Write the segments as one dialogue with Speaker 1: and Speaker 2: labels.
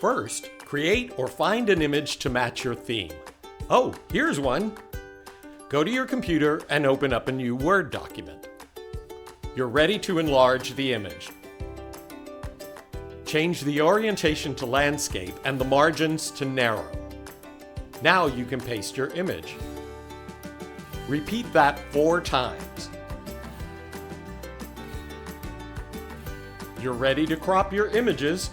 Speaker 1: First, create or find an image to match your theme. Oh, here's one. Go to your computer and open up a new Word document. You're ready to enlarge the image. Change the orientation to landscape and the margins to narrow. Now you can paste your image. Repeat that 4 times. You're ready to crop your images.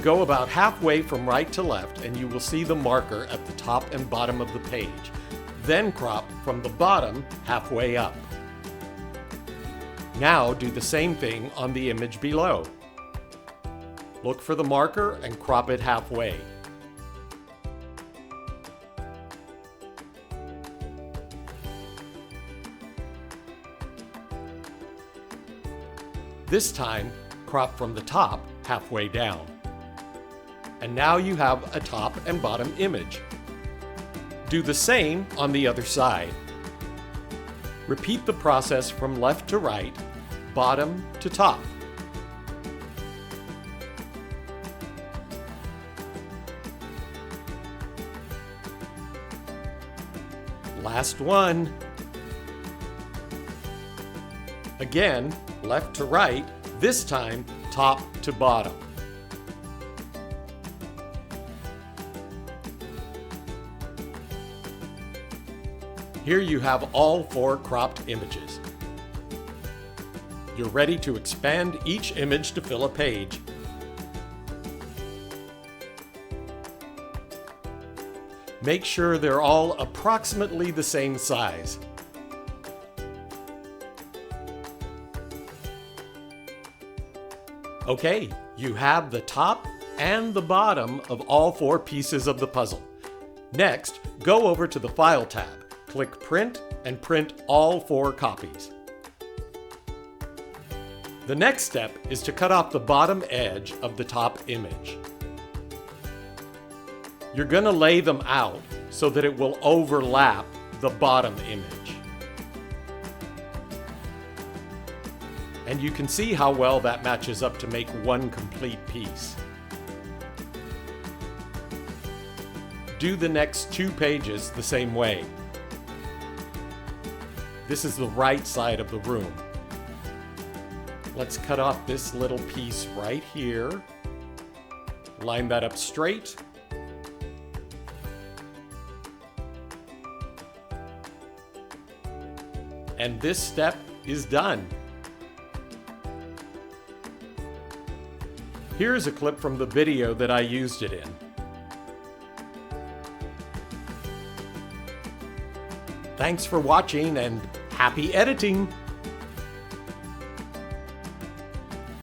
Speaker 1: Go about halfway from right to left and you will see the marker at the top and bottom of the page. Then crop from the bottom halfway up. Now do the same thing on the image below. Look for the marker and crop it halfway. This time, crop from the top halfway down. And now you have a top and bottom image. Do the same on the other side. Repeat the process from left to right, bottom to top. Last one. Again, left to right, this time top to bottom. Here you have all 4 cropped images. You're ready to expand each image to fill a page. Make sure they're all approximately the same size. Okay, you have the top and the bottom of all 4 pieces of the puzzle. Next, go over to the File tab. Click Print and print all 4 copies. The next step is to cut off the bottom edge of the top image. You're going to lay them out so that it will overlap the bottom image. And you can see how well that matches up to make one complete piece. Do the next 2 pages the same way. This is the right side of the room. Let's cut off this little piece right here. Line that up straight. And this step is done. Here's a clip from the video that I used it in. Thanks for watching and happy editing!